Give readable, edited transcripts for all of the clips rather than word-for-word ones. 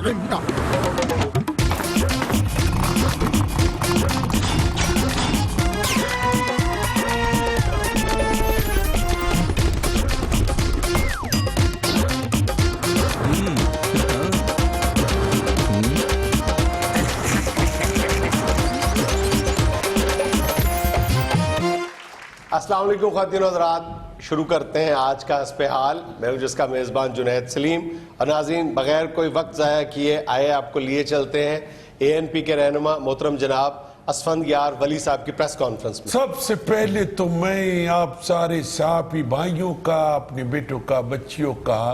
پرندہ. السلام علیکم خواتین و حضرات. شروع کرتے ہیں آج کا حسب حال. میں ہوں جس کا میزبان جنید سلیم. اور ناظرین بغیر کوئی وقت ضائع کیے آئے آپ کو لیے چلتے ہیں ANP کے رہنما محترم جناب اسفندیار ولی صاحب کی پریس کانفرنس میں. سب سے پہلے تو میں آپ سارے صحافی بھائیوں کا، اپنے بیٹوں کا، بچیوں کا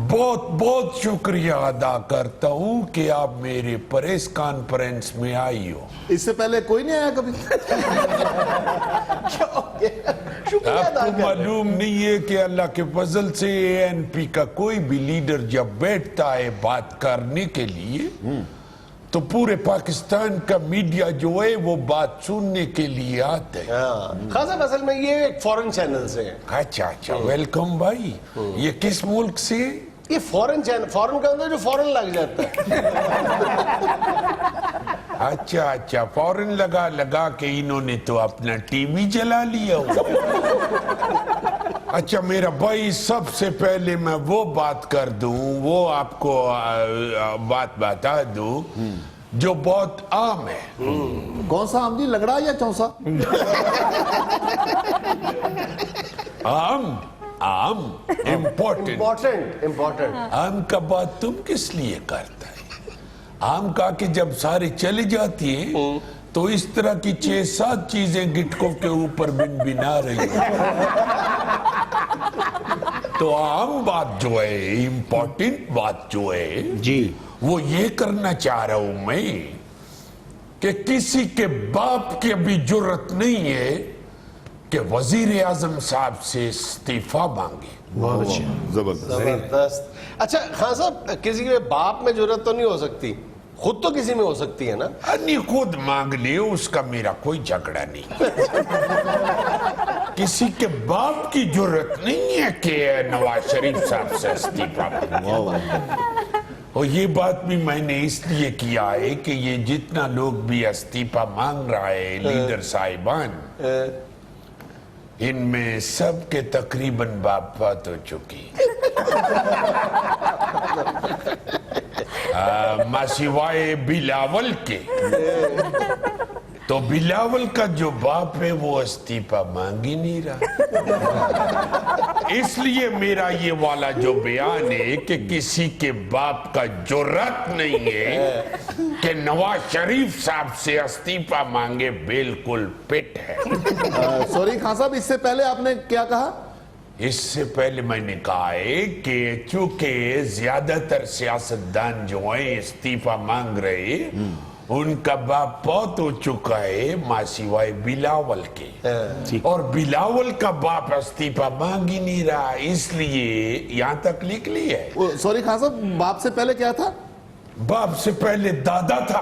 بہت بہت شکریہ ادا کرتا ہوں کہ آپ میرے پریس کانفرنس میں آئی ہو. اس سے پہلے کوئی نہیں آیا کبھی؟ آپ کو معلوم نہیں ہے کہ اللہ کے فضل سے ANP کا کوئی بھی لیڈر جب بیٹھتا ہے بات کرنے کے لیے تو پورے پاکستان کا میڈیا جو ہے وہ بات سننے کے لیے آتا ہے. خان صاحب اصل میں یہ ایک فورن چینل سے ہے. اچھا ویلکم بھائی. یہ کس ملک سے؟ یہ فورن چینل. فورن کا اندر جو فورن لگ جاتا ہے. اچھا فورن لگا کے انہوں نے تو اپنا ٹی وی جلا لیا ہو. اچھا میرا بھائی، سب سے پہلے میں وہ بات کر دوں، وہ آپ کو بات بتا دوں جو بہت عام ہے. کون سا عام جی؟ لگڑا یا چونسا؟ عام امپورٹنٹ. عام کا بات تم کس لیے کرتا ہے؟ عام کا کہ جب سارے چلے جاتی ہیں تو اس طرح کی 6-7 چیزیں گٹکوں کے اوپر بنا رہی ہیں. تو عام بات جو ہے، امپورٹنٹ بات جو ہے جی، وہ یہ کرنا چاہ رہا ہوں میں کہ کسی کے باپ کی ابھی جرت نہیں ہے کہ وزیر اعظم صاحب سے استعفیٰ مانگے. زبردست. اچھا خان صاحب، کسی کے باپ میں جرت تو نہیں ہو سکتی، خود تو کسی میں ہو سکتی ہے نا؟ نہیں، خود مانگ لے، اس کا میرا کوئی جھگڑا نہیں. کسی کے باپ کی جرت نہیں ہے کہ نواز شریف صاحب سے استعفیٰ مانگے. اور یہ بات بھی میں نے اس لیے کیا ہے کہ یہ جتنا لوگ بھی استعفیٰ مانگ رہا ہے لیڈر صاحبان، ان میں سب کے تقریباً باپ فوت ہو چکی. سوائے بلاول کے. تو بلاول کا جو باپ ہے وہ استعفیٰ مانگ ہی نہیں رہا. اس لیے میرا یہ والا جو بیان ہے کہ کسی کے باپ کا جرت نہیں ہے کہ نواز شریف صاحب سے استعفیٰ مانگے، بالکل پٹ ہے. سوری خان صاحب، اس سے پہلے آپ نے کیا کہا؟ اس سے پہلے میں نے کہا ہے کہ چونکہ زیادہ تر سیاستدان جو ہیں استعفیٰ مانگ رہے، ان کا باپ فوت ہو چکا ہے ماں سوائے بلاول کے. اور بلاول کا باپ استعفیٰ مانگ ہی نہیں رہا، اس لیے یہاں تک لکھ لی ہے. سوری خان صاحب، باپ سے پہلے کیا تھا؟ باپ سے پہلے دادا تھا،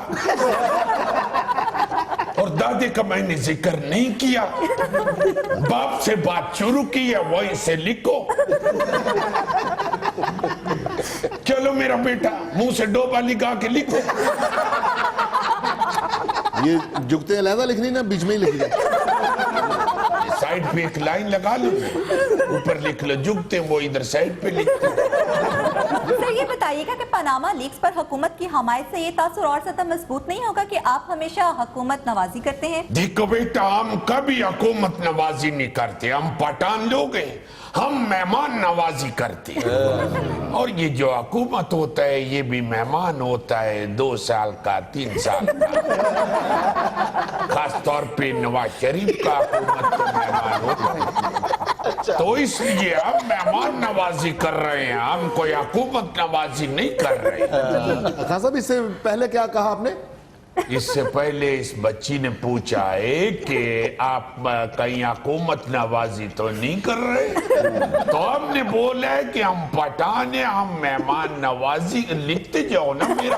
اور دادے کا میں نے ذکر نہیں کیا. باپ سے بات شروع کی ہے، وہیں سے لکھو. چلو میرا بیٹا، منہ سے ڈوبا لگا کے لکھو. یہ جگتے علیحدہ لکھنی نا، بیچ میں ہی لکھ جائے. سائڈ پہ ایک لائن لگا لو، اوپر لکھ لو جگتے، وہ ادھر سائڈ پہ لکھتے. سر یہ بتائیے گا کہ پاناما لیکس پر حکومت کی حمایت سے یہ تاثر اور زیادہ مضبوط نہیں ہوگا کہ آپ ہمیشہ حکومت نوازی کرتے ہیں؟ دیکھو بیٹا، ہم کبھی حکومت نوازی نہیں کرتے. ہم پٹھان لوگ ہیں، ہم مہمان نوازی کرتے ہیں. اور یہ جو حکومت ہوتا ہے یہ بھی مہمان ہوتا ہے، 2 سال کا، 3 سال کا. خاص طور پہ نواز شریف کا حکومت تو مہمان ہوتا ہے. تو اس لیے ہم مہمان نوازی کر رہے ہیں، ہم کوئی حکومت نوازی نہیں کر رہے ہیں. خان صاحب، اس سے پہلے کیا کہا آپ نے؟ اس سے پہلے اس بچی نے پوچھا ہے کہ آپ کہیں حکومت نوازی تو نہیں کر رہے؟ تو ہم نے بولا ہے کہ ہم پٹھان ہیں، ہم مہمان نوازی. لکھتے جاؤ نا میرا.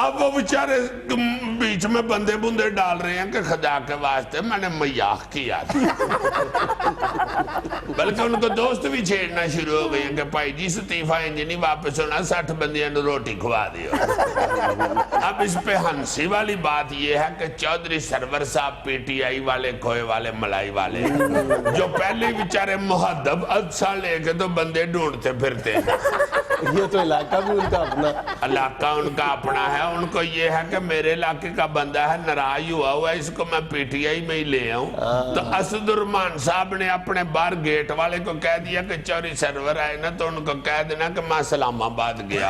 اب وہ بیچارے بیچ میں بندے بندے ڈال رہے ہیں کہ خدا کے واسطے میں نے مذاق کیا تھا، بلکہ ان کو دوست بھی چھیڑنا شروع ہو گئے ہیں کہ بھائی جی استعفیٰ انج نہیں واپس ہونا، 60 بندیاں نے روٹی کھوا دیو۔ اب اس پہ ہنسی والی بات یہ ہے کہ چودھری سرور صاحب پی ٹی آئی والے، کھوئے والے، ملائی والے، جو پہلے بیچارے محدب عدسہ لے کے تو بندے ڈھونڈتے پھرتے ہیں، یہ تو علاقہ بھی ان کا اپنا، علاقہ ان کا اپنا ہے، ان کو یہ ہے کہ میرے علاقے کا بندہ ہے، ناراض ہوا ہے، اس کو میں پی ٹی آئی میں ہی لے آؤں۔ تو اسد الرحمان صاحب نے اپنے باہر گیٹ والے کو کہہ دیا کہ چوری سرور آئے نا تو ان کو کہہ دینا کہ میں اسلام آباد گیا۔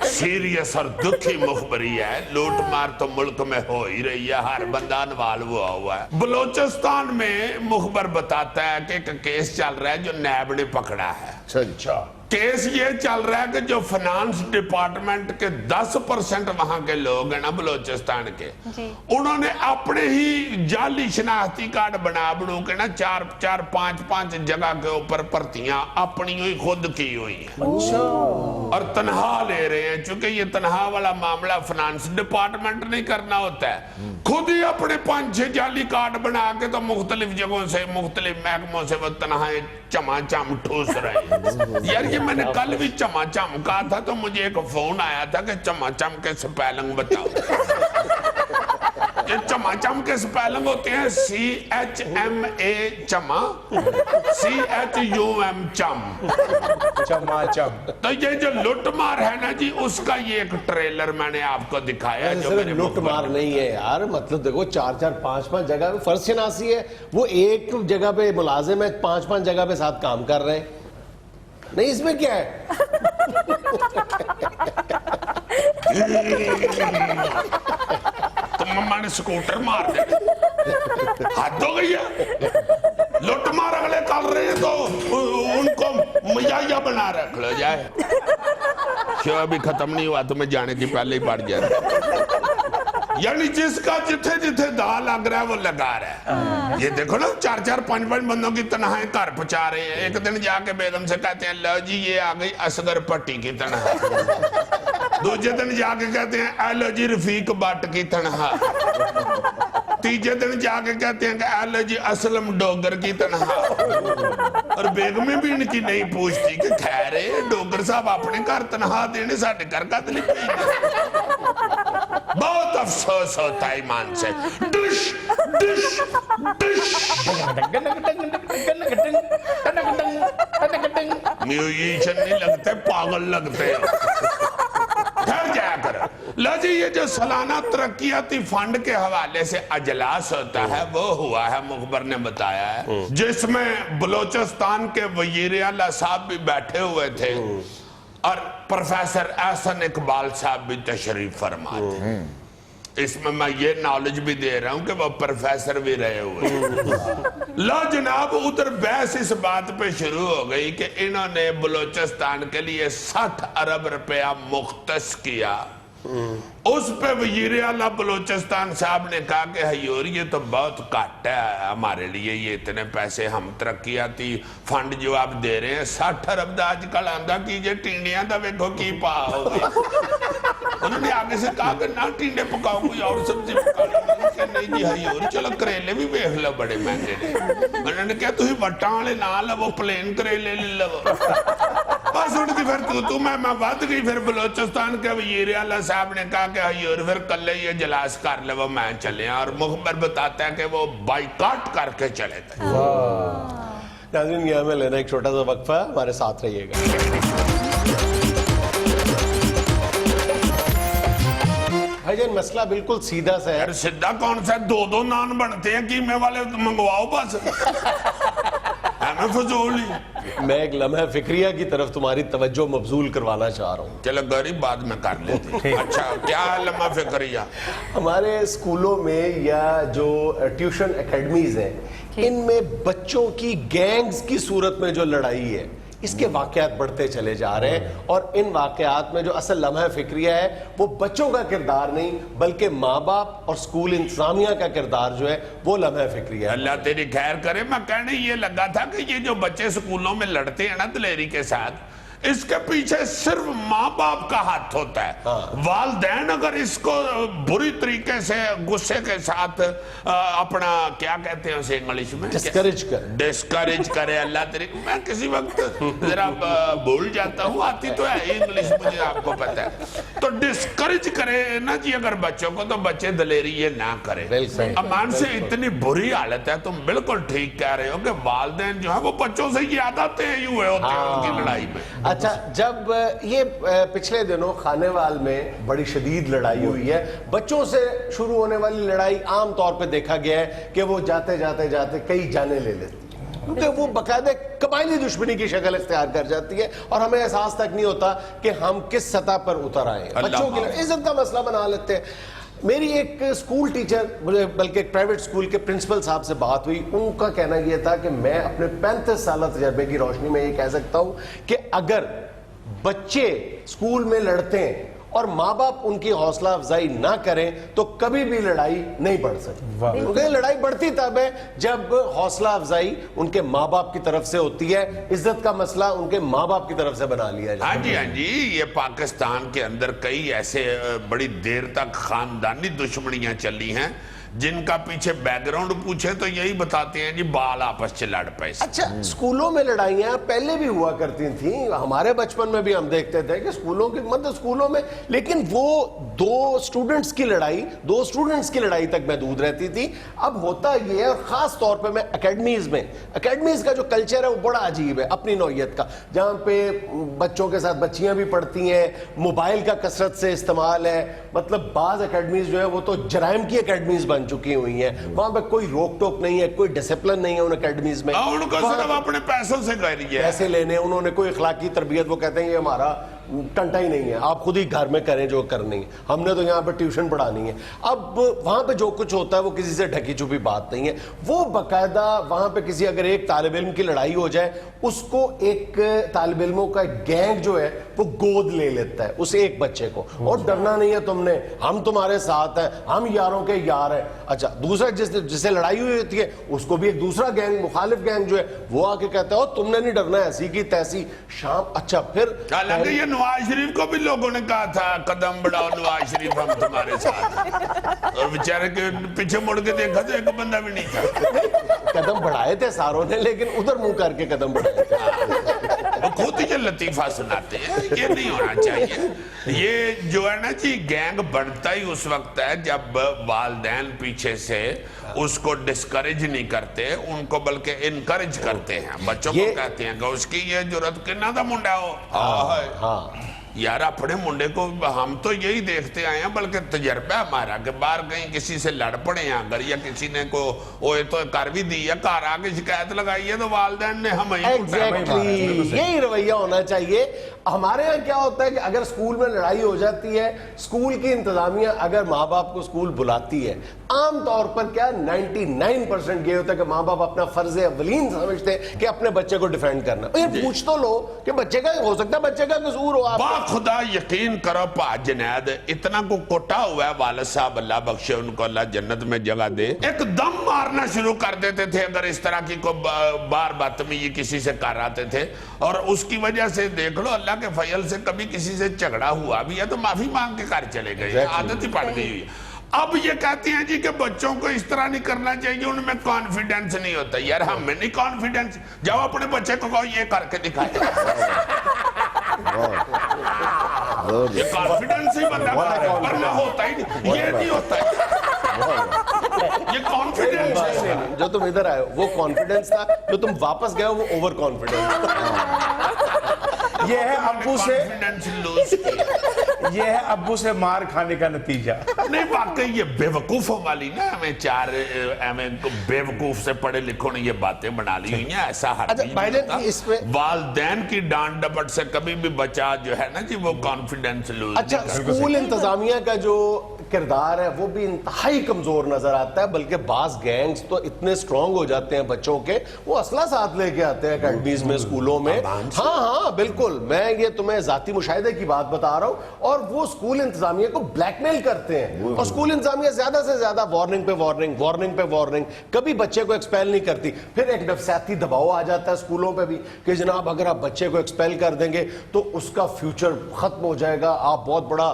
سیریس اور دکھی مخبری ہے، لوٹ مار تو ملک میں ہو ہی رہی ہے، ہر بندہ انوال ہوا ہے۔ بلوچستان میں مخبر بتاتا ہے کہ ایک کیس چل رہا ہے جو نیب نے پکڑا ہے۔ اچھا کیس یہ چل رہا ہے کہ جو فنانس ڈپارٹمنٹ کے 10% وہاں کے لوگ ہیں نا بلوچستان کے، انہوں نے اپنے ہی جعلی شناختی کارڈ بنا کے نا 4-5 جگہ کے اوپر پرتیاں اپنی ہوئی خود کی ہوئی ہیں اور تنہا لے رہے ہیں۔ چونکہ یہ تنہا والا معاملہ فنانس ڈپارٹمنٹ نہیں کرنا ہوتا ہے، خود ہی اپنے 5-6 جعلی کارڈ بنا کے تو مختلف جگہوں سے، مختلف محکموں سے وہ تنہائیں چما چم ٹھوس رہے ہیں۔ یار یہ میں نے کل بھی چما چم کہا تھا تو مجھے ایک فون آیا تھا کہ چما چم کے سپیلنگ بتاؤ۔ یہ چما چم کے سپیلنگ ہوتے ہیں CHMA چما، CHUM چم، چما چم۔ تو یہ جو لٹ مار ہے نا جی، اس کا یہ ایک ٹریلر میں نے آپ کو دکھایا جو صرف میرے لٹ مار نہیں ہے یار، مطلب دیکھو 4-5 جگہ پہ فرض شناسی ہے، وہ ایک جگہ پہ ملازم ہے، 5 جگہ پہ ساتھ کام کر رہے ہیں، نہیں اس میں کیا ہے؟ تو مما نے سکوٹر مار دے، حد ہو گئی ہے۔ لٹ مار اگلے کر رہے ہیں تو ان کو مجاہیہ بنا رکھ لو جائے۔ شو ابھی ختم نہیں ہوا تو میں جانے کی پہلے ہی پڑ جائے، یعنی جس کا جتھے جتھے دا لگ رہا ہے وہ لگا رہا ہے۔ یہ دیکھو نا 4-5 بندوں کی تنہائیں گھر پہنچا رہے ہیں۔ ایک دن جا کے بیگم سے کہتے ہیں لو جی یہ آ گئی اصغر پٹی کی تنہائی، دوسرے دن جا کے کہتے ہیں اے لو جی رفیق بٹ کی تنہائی، تیجے دن جا کے کہتے ہیں کہ اے لو جی اسلم ڈوگر کی تنہائی، اور بیگمیں بھی ان کی نہیں پوچھتی کہ خیر ہے ڈوگر صاحب اپنے گھر تنہا دینے ساڑھے گھر کا دلی پہ۔ بہت افسوس ہوتا ہے ایمان سے۔ ڈش ڈش ڈش میوزیشن نہیں لگتے، پاگل لگتے گھر جایا کر۔ لو جی یہ جو سالانہ ترقیاتی فنڈ کے حوالے سے اجلاس ہوتا ہے وہ ہوا ہے، مخبر نے بتایا ہے، جس میں بلوچستان کے وزیر اعلیٰ صاحب بھی بیٹھے ہوئے تھے اور پروفیسر احسن اقبال صاحب بھی تشریف فرما تھے۔ اس میں یہ نالج بھی دے رہا ہوں کہ وہ پروفیسر بھی رہے ہوئے۔ لا جناب ادھر بحث اس بات پہ شروع ہو گئی کہ انہوں نے بلوچستان کے لیے 60 ارب روپیہ مختص کیا۔ اس پہ وزیر اعلیٰ بلوچستان صاحب نے کہا کہ حیور یہ تو بہت کٹ ہے ہمارے لیے، یہ اتنے پیسے ہم ترقیاتی فنڈ جو آپ دے رہے ہیں 60 ارب دا آج کل آندہ کیجئے ٹینڈیاں دا ویکھو کی پا ہوگی۔ انہوں نے آگے سے کہا کہ نہ ٹینڈے پکاؤ کوئی اور سبزی پکا لیں، کہ نہیں جی حیور چلو کریلے بھی بیخ لو بڑے مہنگے نے۔ انہوں نے کہا تو ہی وٹاں والے نہ لو پلین کریلے لے لو۔ بس ان کی پھر تو میں ود گئی، پھر بلوچستان کے وزیر اعلیٰ صاحب نے کہا کہ حیور پھر کلے یہ اجلاس کر لے وہ میں چلے، اور مخبر بتاتا ہے کہ وہ بائیکاٹ کر کے چلے گئے۔ ناظرین یہاں میں لینا ایک چھوٹا سا وقفہ، ہمارے ساتھ رہیے گا۔ بھائی جان مسئلہ بالکل سیدھا سا ہے۔ یار سیدھا کون سا، 2 نان بنتے ہیں قیمے والے منگواؤ بس، ہمیں فضول ہی۔ میں ایک لمحہ فکریہ کی طرف تمہاری توجہ مبذول کروانا چاہ رہا ہوں۔ چلو غریب بعد میں کر لیتے۔ اچھا کیا ہے لمحہ فکریہ؟ ہمارے اسکولوں میں یا جو ٹیوشن اکیڈمیز ہیں ان میں بچوں کی گینگز کی صورت میں جو لڑائی ہے اس کے واقعات بڑھتے چلے جا رہے ہیں اور ان واقعات میں جو اصل لمحہ فکریہ ہے وہ بچوں کا کردار نہیں بلکہ ماں باپ اور اسکول انتظامیہ کا کردار جو ہے وہ لمحہ فکریہ ہے. اللہ تیری خیر کرے. میں کہنے یہ لگا تھا کہ یہ جو بچے سکولوں میں لڑتے ہیں نا دلیری کے ساتھ, اس کے پیچھے صرف ماں باپ کا ہاتھ ہوتا ہے. والدین اگر اس کو بری طریقے سے غصے کے ساتھ اپنا کیا کہتے ہیں اسے انگلش میں ڈسکریج کرے. اللہ تیری, میں کسی وقت ذرا بھول جاتا ہوں, آتی تو ہے انگلش مجھے, آپ کو پتہ ہے. تو ڈسکریج کرے نا جی اگر بچوں کو, تو بچے دلیری یہ نہ کرے. امان سے اتنی بری حالت ہے, تم بالکل ٹھیک کہہ رہے ہو کہ والدین جو ہے وہ بچوں سے یہ عادتیں ہی ہوئے ہوتے ہیں ان کی لڑائی میں. اچھا, جب یہ پچھلے دنوں خانیوال میں بڑی شدید لڑائی ہوئی ہے, بچوں سے شروع ہونے والی لڑائی عام طور پہ دیکھا گیا ہے کہ وہ جاتے جاتے جاتے کئی جانیں لے لیتی ہیں, کیونکہ وہ باقاعدہ قبائلی دشمنی کی شکل اختیار کر جاتی ہے اور ہمیں احساس تک نہیں ہوتا کہ ہم کس سطح پر اتر آئے ہیں. بچوں کی عزت کا مسئلہ بنا لیتے ہیں. میری ایک اسکول ٹیچر, بلکہ ایک پرائیویٹ اسکول کے پرنسپل صاحب سے بات ہوئی. ان کا کہنا یہ تھا کہ میں اپنے 35 سالہ تجربے کی روشنی میں یہ کہہ سکتا ہوں کہ اگر بچے اسکول میں لڑتے ہیں اور ماں باپ ان کی حوصلہ افزائی نہ کریں تو کبھی بھی لڑائی نہیں بڑھ سکتی. کیونکہ لڑائی بڑھتی تب ہے جب حوصلہ افزائی ان کے ماں باپ کی طرف سے ہوتی ہے, عزت کا مسئلہ ان کے ماں باپ کی طرف سے بنا لیا جائے. ہاں جی, ہاں جی, یہ پاکستان کے اندر کئی ایسے بڑی دیر تک خاندانی دشمنیاں چلی ہیں جن کا پیچھے بیک گراؤنڈ پوچھے تو یہی بتاتے ہیں جی بال آپس سے لڑ پے. اچھا, اسکولوں میں لڑائیاں پہلے بھی ہوا کرتی تھیں, ہمارے بچپن میں بھی ہم دیکھتے تھے کہ اسکولوں کی اسکولوں میں, لیکن وہ دو اسٹوڈنٹس کی لڑائی تک محدود رہتی تھی. اب ہوتا یہ ہے, اور خاص طور پہ میں اکیڈمیز کا جو کلچر ہے وہ بڑا عجیب ہے اپنی نوعیت کا, جہاں پہ بچوں کے ساتھ بچیاں بھی پڑھتی ہیں, موبائل کا کثرت سے استعمال ہے. مطلب بعض اکیڈمیز جو ہے وہ تو جرائم کی اکیڈمیز بن چکی ہوئی ہیں, وہاں پہ کوئی روک ٹوک نہیں ہے, کوئی ڈسپلن نہیں ہے ان اکیڈمیز میں. ان کو صرف اپنے پیسوں سے کہہ رہی ہے, پیسے لینے, انہوں نے کوئی اخلاقی تربیت, وہ کہتے ہیں یہ ہمارا ٹنٹا ہی نہیں ہے, آپ خود ہی گھر میں کریں جو کرنی ہے, ہم نے تو یہاں پہ ٹیوشن پڑھانی ہے. اب وہاں پہ جو کچھ ہوتا ہے وہ کسی سے ڈھکی چھپی بات نہیں ہے. وہ باقاعدہ وہاں پہ کسی اگر ایک طالب علم کی لڑائی ہو جائے, اس کو ایک طالب علموں کا گینگ جو ہے وہ گود لے لیتا ہے اس ایک بچے کو, اور ڈرنا نہیں ہے تم نے, ہم تمہارے ساتھ ہیں, ہم یاروں کے یار ہیں. اچھا, دوسرا جسے لڑائی ہوئی ہوتی ہے اس کو بھی ایک دوسرا گینگ, مخالف گینگ جو ہے وہ آ کے کہتا ہے تم نے نہیں ڈرنا, ایسی کی تیسی شام. اچھا, پھر نواز شریف کو بھی لوگوں نے کہا تھا قدم بڑھاؤ نواز شریف ہم تمہارے ساتھ, اور بیچارے کے پیچھے مڑ کے دیکھا تو ایک بندہ بھی نہیں تھا. قدم بڑھائے تھے ساروں نے, لیکن ادھر منہ کر کے قدم بڑھائے تھے. وہ خود ہی لطیفہ سناتے ہیں, یہ نہیں ہونا چاہیے. یہ جو ہے نا جی گینگ بڑھتا ہی اس وقت ہے جب والدین پیچھے سے اس کو ڈسکریج نہیں کرتے, ان کو بلکہ انکریج کرتے ہیں. بچوں کو کہتے ہیں کہ اس کی یہ جرات کنا دا منڈا ہو. یار اپنے منڈے کو ہم تو یہی دیکھتے آئے ہیں, بلکہ تجربہ ہمارا کہ باہر کہیں کسی سے لڑ پڑے ہیں اگر, یا کسی نے کو اوے تو کر بھی دی ہے, کار آگے شکایت لگائی ہے تو والدین نے ہمیں یہی رویہ ہونا چاہیے. ہمارے ہاں کیا ہوتا ہے کہ اگر اسکول میں لڑائی ہو جاتی ہے, اسکول کی انتظامیہ اگر ماں باپ کو اسکول بلاتی ہے, عام طور پر کیا 99% یہ ہوتا ہے کہ ماں باپ اپنا فرض اولین سمجھتے ہیں کہ اپنے بچے کو ڈیفینڈ کرنا. پوچھ تو لو کہ بچے کا ہو سکتا ہے بچے کا قصور ہو. آپ خدا یقین کرو پا جنید اتنا کو کوٹا ہوا ہے والد صاحب, اللہ بخشے ان کو, اللہ جنت میں جگہ دے, ایک دم مارنا شروع کر دیتے تھے اگر اس طرح کی کو بار بدتمیزی کسی سے کر آتے تھے, اور اس کی وجہ سے دیکھ لو اللہ کے فضل سے کبھی کسی سے جھگڑا ہوا بھی ہے تو معافی مانگ کے گھر چلے گئے, عادت ہی پڑ گئی ہوئی. اب یہ کہتے ہیں جی کہ بچوں کو اس طرح نہیں کرنا چاہیے, ان میں کانفیڈنس نہیں ہوتا. یار ہمیں نہیں کانفیڈنس, جاؤ اپنے بچے کو کہو یہ کر کے دکھائے. یہ کانفیڈنس ہی بندہ ورنہ ہوتا ہی نہیں, یہ نہیں ہوتا ہے. یہ کانفیڈنس ہے جو تم ادھر آئے وہ کانفیڈنس تھا, جو تم واپس گئے وہ اوور کانفیڈنس. یہ ہے ابو سے, یہ ہے ابو سے مار کھانے کا نتیجہ. نہیں واقعی یہ بے وقوفوں والی نا, ہمیں چار بے وقوف سے پڑھے لکھوں نے یہ باتیں بنا لی ہوئی ہیں, ایسا ہرگز والدین کی ڈانٹ ڈپٹ سے کبھی بھی بچہ جو ہے نا جی وہ کانفیڈنس لوز. اچھا, اسکول انتظامیہ کا جو کردار ہے وہ بھی انتہائی کمزور نظر آتا ہے, بلکہ بعض گینگز تو اتنے سٹرونگ ہو جاتے ہیں بچوں کے, وہ اسلحہ ساتھ لے کے آتے ہیں اکیڈمیز میں, اسکولوں میں. ہاں بالکل, میں یہ تمہیں ذاتی مشاہدے کی بات بتا رہا ہوں. اور وہ اسکول انتظامیہ کو بلیک میل کرتے ہیں, اور اسکول انتظامیہ زیادہ سے زیادہ وارننگ پہ وارننگ, وارننگ پہ وارننگ, کبھی بچے کو ایکسپیل نہیں کرتی. پھر ایک نفسیاتی دباؤ آ جاتا ہے اسکولوں پہ بھی کہ جناب اگر آپ بچے کو ایکسپیل کر دیں گے تو اس کا فیوچر ختم ہو جائے گا, آپ بہت بڑا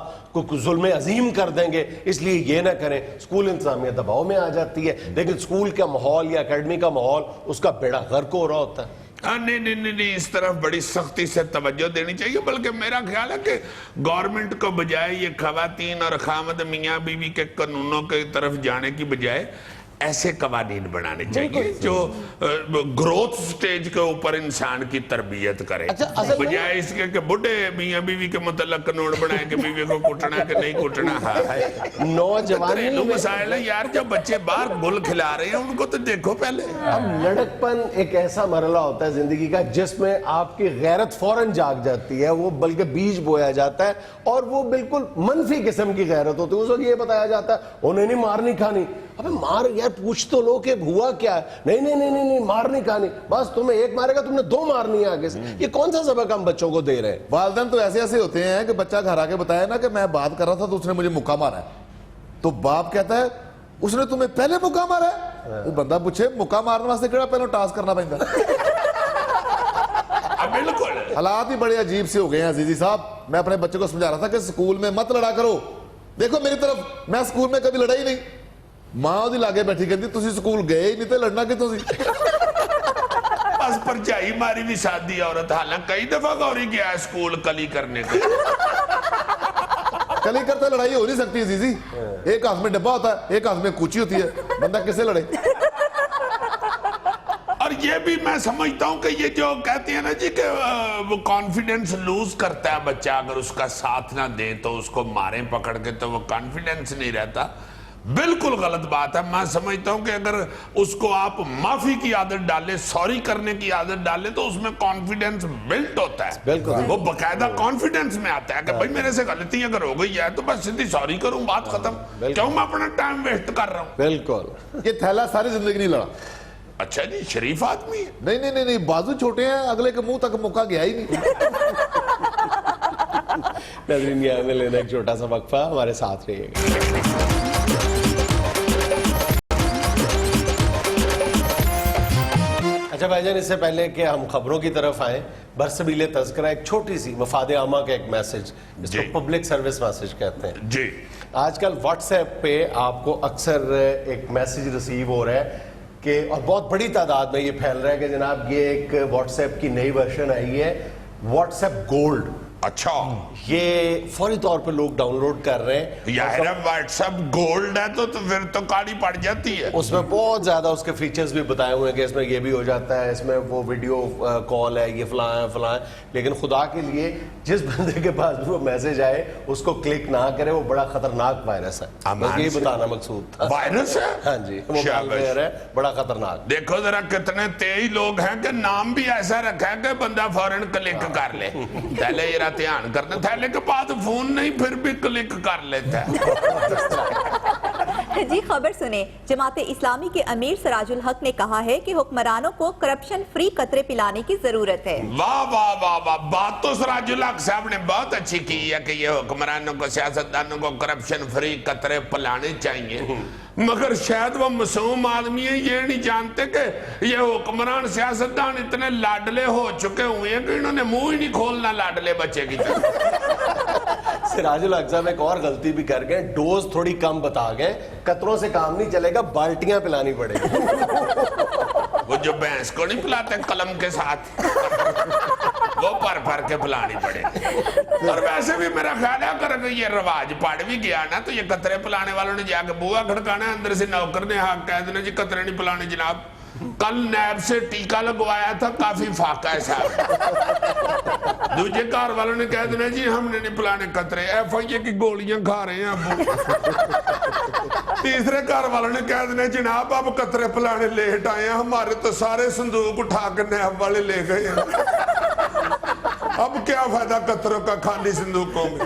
ظلم عظیم کر دیں گے, اس لیے یہ نہ کریں. اسکول انتظامیہ دباؤ میں آ جاتی ہے, لیکن اسکول کا ماحول یا اکیڈمی کا ماحول اس کا بیڑا غرق ہو رہا ہوتا ہے. نہیں, اس طرف بڑی سختی سے توجہ دینی چاہیے. بلکہ میرا خیال ہے کہ گورنمنٹ کو بجائے یہ خواتین اور خامد میاں بیوی کے قانونوں کی طرف جانے کی بجائے ایسے قوانین بنانے چاہیے جو گروتھ سٹیج کے اوپر انسان کی تربیت کرے, بجائے اس کے کہ بڑھے میاں بیوی کے متعلق قانون بنائے کہ بیوی کو کٹنا کہ نہیں کٹنا. نوجوانی مسائل ہے یار, جب بچے باہر گل کھلا رہے ہیں ان کو تو دیکھو پہلے. اب لڑکپن ایک ایسا مرحلہ ہوتا ہے زندگی کا جس میں آپ کی غیرت فوراً جاگ جاتی ہے, وہ بلکہ بیج بویا جاتا ہے, اور وہ بالکل منفی قسم کی غیرت ہوتی ہے. اس وقت یہ بتایا جاتا ہے انہیں نہیں مارنی کھانی. ابے مار یار, پوچھ تو لو کہ ہوا کیا ہے. نہیں مار نہیں کھانی, بس تمہیں ایک مارے گا تم نے 2 مارنی ہے آگے سے. یہ کون سا سبق ہم بچوں کو دے رہے ہیں؟ والدین تو ایسے ہوتے ہیں کہ بچہ گھر آ کے بتایا نا کہ میں بات کر رہا تھا تو اس نے مجھے مکہ مارا ہے, تو باپ کہتا ہے اس نے تمہیں پہلے مکہ مارا ہے. وہ بندہ پوچھے مکہ مارنے واسطے کیڑا پہلے ٹاسک کرنا پڑتا. بالکل حالات ہی بڑے عجیب سے ہو گئے ہیں عزیزی صاحب. میں اپنے بچے کو سمجھا رہا تھا کہ اسکول میں مت لڑا کرو. دیکھو میری طرف, میں اسکول میں کبھی لڑا ہی نہیں. ماں دی لاگے بیٹھی کہتی تسی اسکول گئے ہی نہیں تے لڑنا کتوں سی. بس پرچائی ماری بھی شادی عورت, حالانکہ کئی دفعہ گوری گیا اسکول کلی کرنے کے. کلی کرتے لڑائی ہو نہیں سکتی عزیزی. ایک ہاتھ میں ڈبہ ہوتا ہے, ایک ہاتھ میں کوچی ہوتی ہے, بندہ کسے لڑے. اور یہ بھی میں سمجھتا ہوں کہ یہ جو کہتے ہیں نا جی کہ وہ کانفیڈنس لوز کرتا ہے بچہ اگر اس کا ساتھ نہ دے تو اس کو ماریں پکڑ کے تو وہ کانفیڈنس نہیں رہتا, بالکل غلط بات ہے. میں سمجھتا ہوں کہ اگر اس کو آپ معافی کی عادت ڈالیں, سوری کرنے کی عادت ڈالیں تو اس میں کانفیڈنس بلٹ ہوتا ہے. بالکل وہ باقاعدہ کانفیڈنس میں آتا ہے کہ بھائی میرے سے غلطی اگر ہو گئی ہے تو بس سیدھی سوری کروں, بات ختم. کیوں میں اپنا ٹائم ویسٹ کر رہا ہوں؟ بالکل. یہ تھیلا ساری زندگی نہیں لڑا. اچھا جی, شریف آدمی ہے. نہیں, بازو چھوٹے ہیں, اگلے کے منہ تک مکہ گیا ہی نہیں. ناظرین یہاں میں لینا ایک چھوٹا سا وقفہ, ہمارے ساتھ رہیے گا. اچھا بھائی جان, اس سے پہلے کہ ہم خبروں کی طرف آئیں, برسبیل تذکرہ ایک چھوٹی سی مفاد عامہ کا ایک میسج, اس کو پبلک سروس میسج کہتے ہیں. جی, آج کل واٹس ایپ پہ آپ کو اکثر ایک میسج ریسیو ہو رہا ہے کہ, اور بہت بڑی تعداد میں یہ پھیل رہا ہے کہ جناب یہ ایک واٹس ایپ کی نئی ورژن آئی ہے, واٹس ایپ گولڈ. اچھا, یہ فوری طور پہ لوگ ڈاؤن لوڈ کر رہے ہیں. یار واٹس ایپ گولڈ ہے تو پھر تو کاڑی پڑ جاتی ہے. اس میں بہت زیادہ اس کے فیچرز بھی بتائے ہوئے ہیں کہ اس میں یہ بھی ہو جاتا ہے, اس میں وہ ویڈیو کال ہے, یہ فلاں ہے. لیکن خدا کے لیے جس بندے کے پاس بھی وہ میسج آئے اس کو کلک نہ کرے, وہ بڑا خطرناک وائرس ہے. یہی بتانا مقصود تھا. وائرس ہے؟ ہاں جی, ہے بڑا خطرناک. دیکھو ذرا کتنے تیئی لوگ ہیں کہ نام بھی ایسا رکھا ہے کہ بندہ فوراً کلک کر لے. پہلے یہ دھیان کرنا تھیلے کے بعد فون نہیں پھر بھی کلک کر لیتا ہے. جی خبر سنیں, جماعت اسلامی کے امیر سراج الحق نے کہا ہے کہ حکمرانوں کو کرپشن فری قطرے پلانے کی ضرورت ہے. واہ واہ واہ واہ, بات تو سراج الحق صاحب نے بہت اچھی کی ہے کہ یہ حکمرانوں کو, سیاستدانوں کو کرپشن فری قطرے پلانے چاہیے. مگر شاید وہ معصوم آدمی ہیں, یہ نہیں جانتے کہ یہ حکمران سیاستدان اتنے لاڈلے ہو چکے ہوئے ہیں کہ انہوں نے منہ ہی نہیں کھولنا لاڈلے بچے کی طرح. سراج الحق صاحب ایک اور غلطی بھی کر گئے, ڈوز تھوڑی کم بتا گئے. قطروں سے کام نہیں چلے گا, بالٹیاں پلانی پڑے گی. وہ جو بھینس کو نہیں پلاتے قلم کے ساتھ, وہ پر کے پلانی پڑے. اور ویسے بھی میرا خیال ہے اگر یہ رواج پڑ بھی گیا نا تو یہ قطرے پلانے والوں نے جا کے بوا کھڑکانا ہے, اندر سے نوکر نے ہاں کہہ دینا جی قطرے نہیں پلانے جناب. کل نیب سے ٹیکہ لگوایا تھا, کافی فاقہ ہے صاحب. دوجے کار والوں نے کہہ دینا جی ہم نے نہیں پلانے قطرے, ایف آئی اے کی گولیاں کھا رہے ہیں ابو. تیسرے کار والوں نے کہہ دینا جناب اب قطرے پلانے لیٹ آئے ہیں, ہمارے تو سارے صندوق اٹھا کے نیب والے لے گئے ہیں, اب کیا فائدہ قطروں کا خالی صندوقوں میں.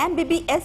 MBBS